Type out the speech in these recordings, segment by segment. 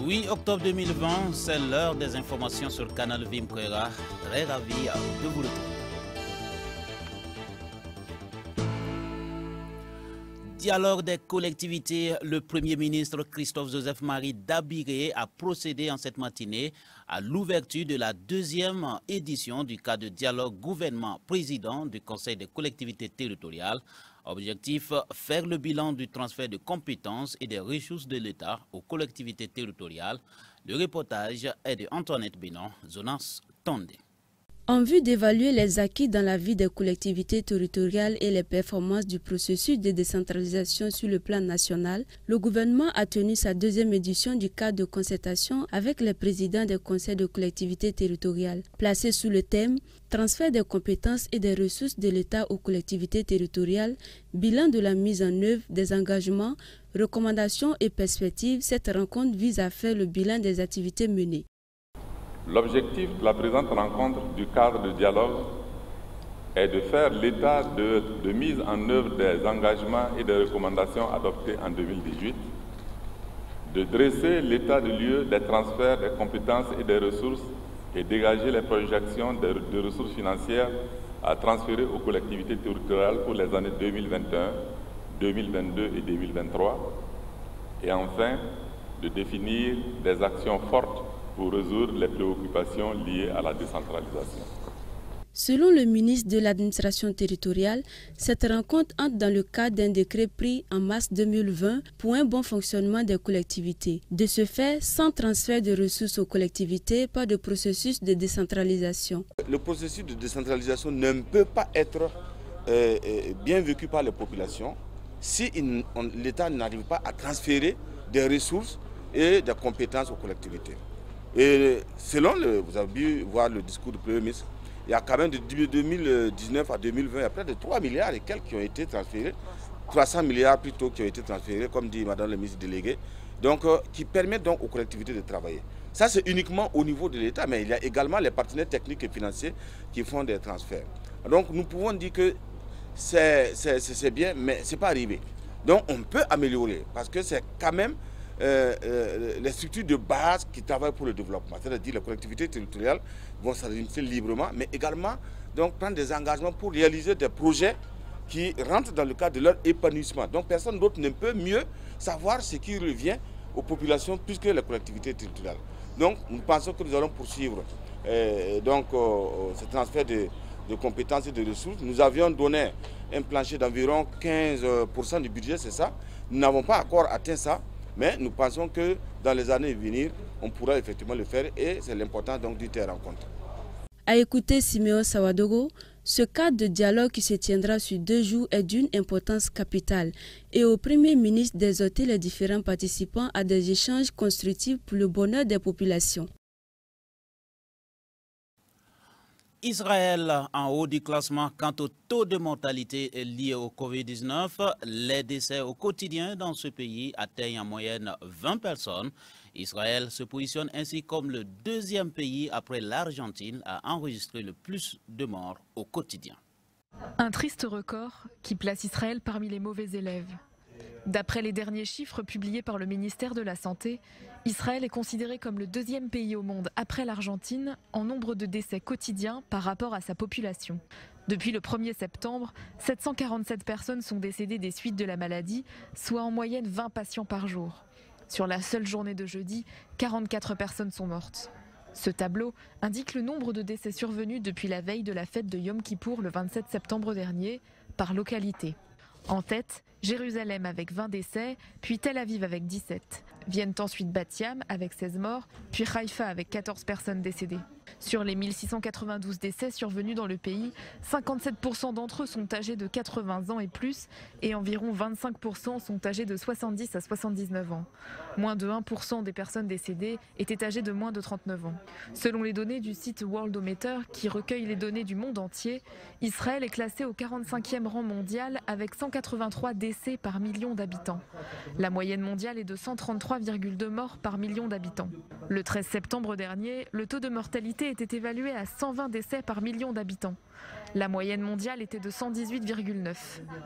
8 octobre 2020, c'est l'heure des informations sur le canal Vimprera. Très ravi de vous retrouver. Dialogue des collectivités, le Premier ministre Christophe-Joseph Marie Dabiré a procédé en cette matinée à l'ouverture de la deuxième édition du cadre de dialogue gouvernement-président du Conseil des collectivités territoriales. Objectif, faire le bilan du transfert de compétences et des ressources de l'État aux collectivités territoriales. Le reportage est de Antoinette Bénan, Jonas Tondé. En vue d'évaluer les acquis dans la vie des collectivités territoriales et les performances du processus de décentralisation sur le plan national, le gouvernement a tenu sa deuxième édition du cadre de concertation avec les présidents des conseils de collectivités territoriales, placé sous le thème « Transfert des compétences et des ressources de l'État aux collectivités territoriales, bilan de la mise en œuvre des engagements, recommandations et perspectives ». Cette rencontre vise à faire le bilan des activités menées. L'objectif de la présente rencontre du cadre de dialogue est de faire l'état de mise en œuvre des engagements et des recommandations adoptés en 2018, de dresser l'état de lieu des transferts des compétences et des ressources et dégager les projections de ressources financières à transférer aux collectivités territoriales pour les années 2021, 2022 et 2023, et enfin de définir des actions fortes pour résoudre les préoccupations liées à la décentralisation. Selon le ministre de l'Administration territoriale, cette rencontre entre dans le cadre d'un décret pris en mars 2020 pour un bon fonctionnement des collectivités. De ce fait, sans transfert de ressources aux collectivités, pas de processus de décentralisation. Le processus de décentralisation ne peut pas être bien vécu par les populations si l'État n'arrive pas à transférer des ressources et des compétences aux collectivités. Et selon, vous avez pu voir le discours du Premier ministre, il y a quand même de 2019 à 2020, il y a près de 3 milliards et quelques qui ont été transférés, 300 milliards plutôt qui ont été transférés, comme dit Madame la ministre déléguée, donc qui permettent donc aux collectivités de travailler. Ça c'est uniquement au niveau de l'État, mais il y a également les partenaires techniques et financiers qui font des transferts. Donc nous pouvons dire que c'est bien, mais ce n'est pas arrivé. Donc on peut améliorer, parce que c'est quand même les structures de base qui travaillent pour le développement, c'est-à-dire les collectivités territoriales vont s'organiser librement, mais également donc, prendre des engagements pour réaliser des projets qui rentrent dans le cadre de leur épanouissement. Donc personne d'autre ne peut mieux savoir ce qui revient aux populations plus que les collectivités territoriales. Donc nous pensons que nous allons poursuivre ce transfert de compétences et de ressources. Nous avions donné un plancher d'environ 15% du budget, c'est ça. Nous n'avons pas encore atteint ça. Mais nous pensons que dans les années à venir, on pourra effectivement le faire et c'est l'important donc de ces rencontres. À écouter Siméon Sawadogo, ce cadre de dialogue qui se tiendra sur 2 jours est d'une importance capitale et au Premier ministre d'exhorter les différents participants à des échanges constructifs pour le bonheur des populations. Israël en haut du classement quant au taux de mortalité lié au Covid-19. Les décès au quotidien dans ce pays atteignent en moyenne 20 personnes. Israël se positionne ainsi comme le deuxième pays après l'Argentine à enregistrer le plus de morts au quotidien. Un triste record qui place Israël parmi les mauvais élèves. D'après les derniers chiffres publiés par le ministère de la Santé, Israël est considéré comme le deuxième pays au monde après l'Argentine en nombre de décès quotidiens par rapport à sa population. Depuis le 1er septembre, 747 personnes sont décédées des suites de la maladie, soit en moyenne 20 patients par jour. Sur la seule journée de jeudi, 44 personnes sont mortes. Ce tableau indique le nombre de décès survenus depuis la veille de la fête de Yom Kippour le 27 septembre dernier, par localité. En tête, Jérusalem avec 20 décès, puis Tel Aviv avec 17. Viennent ensuite Bat Yam avec 16 morts, puis Haïfa avec 14 personnes décédées. Sur les 1692 décès survenus dans le pays, 57% d'entre eux sont âgés de 80 ans et plus et environ 25% sont âgés de 70 à 79 ans. Moins de 1% des personnes décédées étaient âgées de moins de 39 ans. Selon les données du site Worldometer qui recueille les données du monde entier, Israël est classé au 45e rang mondial avec 183 décès par million d'habitants. La moyenne mondiale est de 133,2 morts par million d'habitants. Le 13 septembre dernier, le taux de mortalité était évalué à 120 décès par million d'habitants. La moyenne mondiale était de 118,9.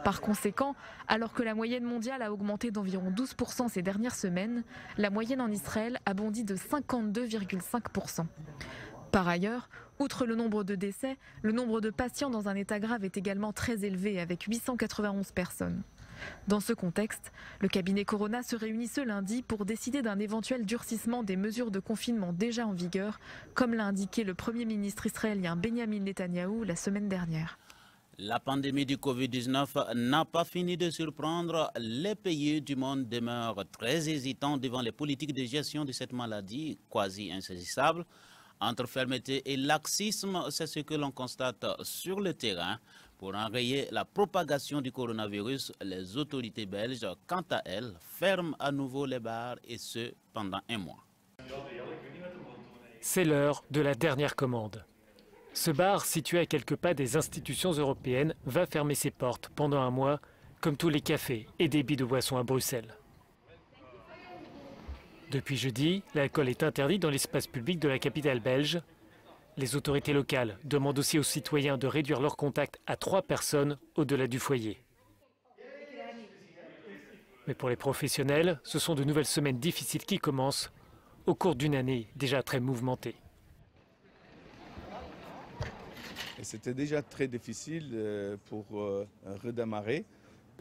Par conséquent, alors que la moyenne mondiale a augmenté d'environ 12% ces dernières semaines, la moyenne en Israël a bondi de 52,5%. Par ailleurs, outre le nombre de décès, le nombre de patients dans un état grave est également très élevé, avec 891 personnes. Dans ce contexte, le cabinet Corona se réunit ce lundi pour décider d'un éventuel durcissement des mesures de confinement déjà en vigueur, comme l'a indiqué le Premier ministre israélien Benjamin Netanyahou la semaine dernière. La pandémie du Covid-19 n'a pas fini de surprendre. Les pays du monde demeurent très hésitants devant les politiques de gestion de cette maladie quasi insaisissable. Entre fermeté et laxisme, c'est ce que l'on constate sur le terrain. Pour enrayer la propagation du coronavirus, les autorités belges, quant à elles, ferment à nouveau les bars et ce, pendant un mois. C'est l'heure de la dernière commande. Ce bar, situé à quelques pas des institutions européennes, va fermer ses portes pendant un mois, comme tous les cafés et débits de boissons à Bruxelles. Depuis jeudi, l'alcool est interdit dans l'espace public de la capitale belge. Les autorités locales demandent aussi aux citoyens de réduire leur contact à 3 personnes au-delà du foyer. Mais pour les professionnels, ce sont de nouvelles semaines difficiles qui commencent au cours d'une année déjà très mouvementée. C'était déjà très difficile pour redémarrer.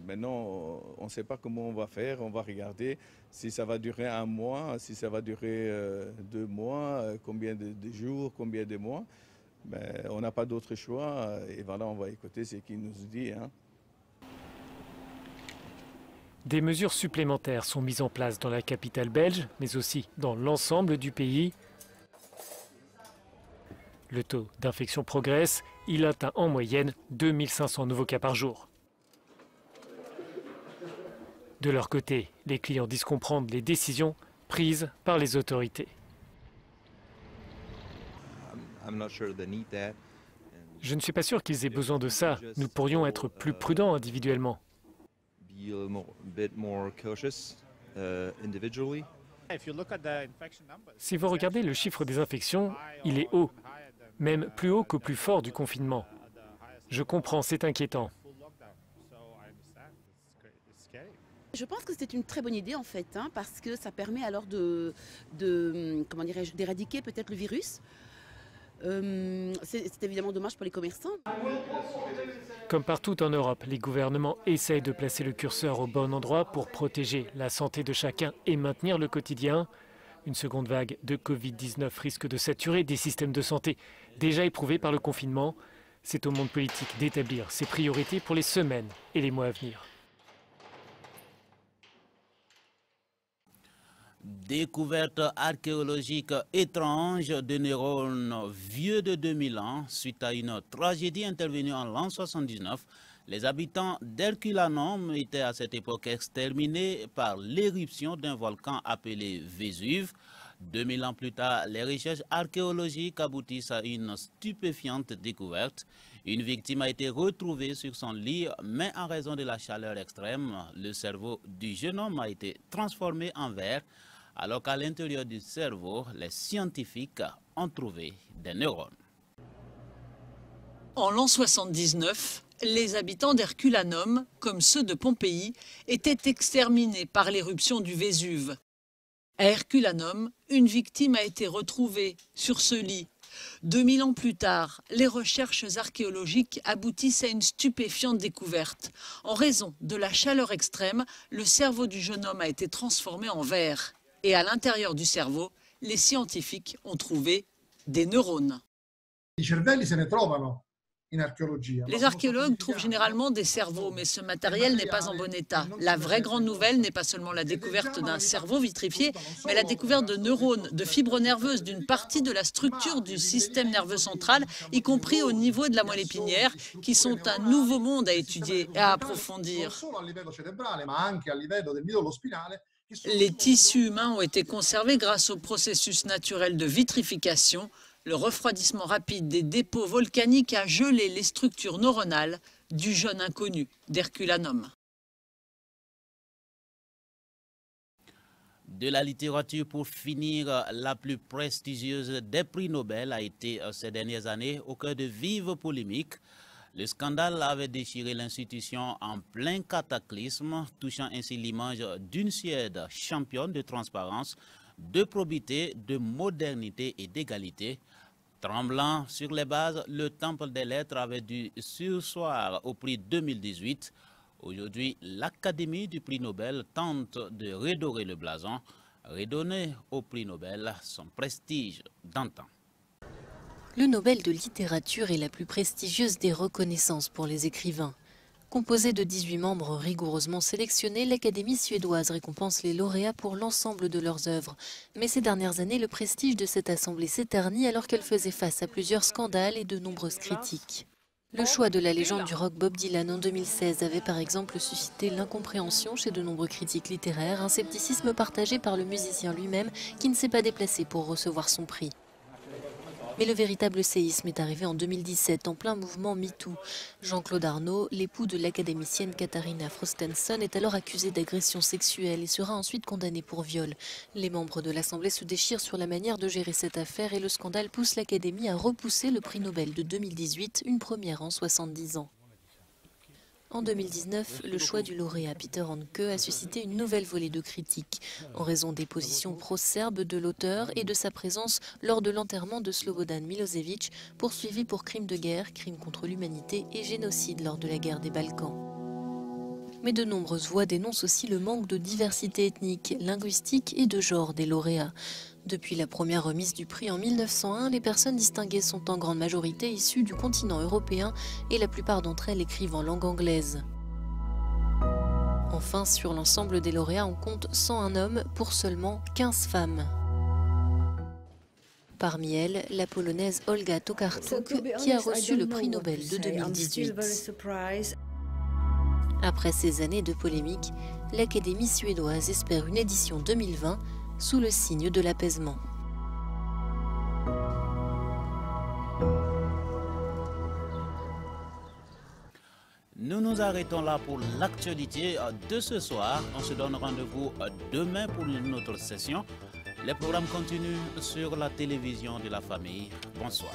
Maintenant, on ne sait pas comment on va faire. On va regarder si ça va durer un mois, si ça va durer 2 mois, combien de jours, combien de mois. Mais on n'a pas d'autre choix. Et voilà, on va écouter ce qu'il nous dit. Des mesures supplémentaires sont mises en place dans la capitale belge, mais aussi dans l'ensemble du pays. Le taux d'infection progresse. Il atteint en moyenne 2500 nouveaux cas par jour. De leur côté, les clients disent comprendre les décisions prises par les autorités. Je ne suis pas sûr qu'ils aient besoin de ça. Nous pourrions être plus prudents individuellement. Si vous regardez le chiffre des infections, il est haut, même plus haut qu'au plus fort du confinement. Je comprends, c'est inquiétant. Je pense que c'est une très bonne idée en fait, parce que ça permet alors d'éradiquer peut-être le virus. C'est évidemment dommage pour les commerçants. Comme partout en Europe, les gouvernements essayent de placer le curseur au bon endroit pour protéger la santé de chacun et maintenir le quotidien. Une seconde vague de Covid-19 risque de saturer des systèmes de santé déjà éprouvés par le confinement. C'est au monde politique d'établir ses priorités pour les semaines et les mois à venir. Découverte archéologique étrange de neurones vieux de 2000 ans suite à une tragédie intervenue en l'an 79. Les habitants d'Herculanum étaient à cette époque exterminés par l'éruption d'un volcan appelé Vésuve. 2000 ans plus tard, les recherches archéologiques aboutissent à une stupéfiante découverte. Une victime a été retrouvée sur son lit, mais en raison de la chaleur extrême, le cerveau du jeune homme a été transformé en verre, alors qu'à l'intérieur du cerveau, les scientifiques ont trouvé des neurones. En l'an 79, les habitants d'Herculanum, comme ceux de Pompéi, étaient exterminés par l'éruption du Vésuve. À Herculanum, une victime a été retrouvée sur ce lit. 2000 ans plus tard, les recherches archéologiques aboutissent à une stupéfiante découverte. En raison de la chaleur extrême, le cerveau du jeune homme a été transformé en verre. Et à l'intérieur du cerveau, les scientifiques ont trouvé des neurones. Les archéologues trouvent généralement des cerveaux, mais ce matériel n'est pas en bon état. La vraie grande nouvelle n'est pas seulement la découverte d'un cerveau vitrifié, mais la découverte de neurones, de fibres nerveuses, d'une partie de la structure du système nerveux central, y compris au niveau de la moelle épinière, qui sont un nouveau monde à étudier et à approfondir. Les tissus humains ont été conservés grâce au processus naturel de vitrification. Le refroidissement rapide des dépôts volcaniques a gelé les structures neuronales du jeune inconnu d'Herculanum. De la littérature pour finir, la plus prestigieuse des prix Nobel a été ces dernières années au cœur de vives polémiques. Le scandale avait déchiré l'institution en plein cataclysme, touchant ainsi l'image d'une Suède championne de transparence, de probité, de modernité et d'égalité. Tremblant sur les bases, le Temple des Lettres avait dû surseoir au prix 2018. Aujourd'hui, l'Académie du prix Nobel tente de redorer le blason, redonner au prix Nobel son prestige d'antan. Le Nobel de littérature est la plus prestigieuse des reconnaissances pour les écrivains. Composée de 18 membres rigoureusement sélectionnés, l'Académie suédoise récompense les lauréats pour l'ensemble de leurs œuvres. Mais ces dernières années, le prestige de cette assemblée s'éternit alors qu'elle faisait face à plusieurs scandales et de nombreuses critiques. Le choix de la légende du rock Bob Dylan en 2016 avait par exemple suscité l'incompréhension chez de nombreux critiques littéraires, un scepticisme partagé par le musicien lui-même qui ne s'est pas déplacé pour recevoir son prix. Mais le véritable séisme est arrivé en 2017, en plein mouvement MeToo. Jean-Claude Arnault, l'époux de l'académicienne Katharina Frostenson, est alors accusé d'agression sexuelle et sera ensuite condamné pour viol. Les membres de l'Assemblée se déchirent sur la manière de gérer cette affaire et le scandale pousse l'Académie à repousser le prix Nobel de 2018, une première en 70 ans. En 2019, le choix du lauréat Peter Handke a suscité une nouvelle volée de critiques, en raison des positions pro-serbes de l'auteur et de sa présence lors de l'enterrement de Slobodan Milosevic, poursuivi pour crimes de guerre, crimes contre l'humanité et génocide lors de la guerre des Balkans. Mais de nombreuses voix dénoncent aussi le manque de diversité ethnique, linguistique et de genre des lauréats. Depuis la première remise du prix en 1901, les personnes distinguées sont en grande majorité issues du continent européen et la plupart d'entre elles écrivent en langue anglaise. Enfin, sur l'ensemble des lauréats, on compte 101 hommes pour seulement 15 femmes. Parmi elles, la Polonaise Olga Tokarczuk qui a reçu le prix Nobel de 2018. Après ces années de polémique, l'Académie suédoise espère une édition 2020 sous le signe de l'apaisement. Nous nous arrêtons là pour l'actualité de ce soir. On se donne rendez-vous demain pour une autre session. Les programmes continuent sur la télévision de la famille. Bonsoir.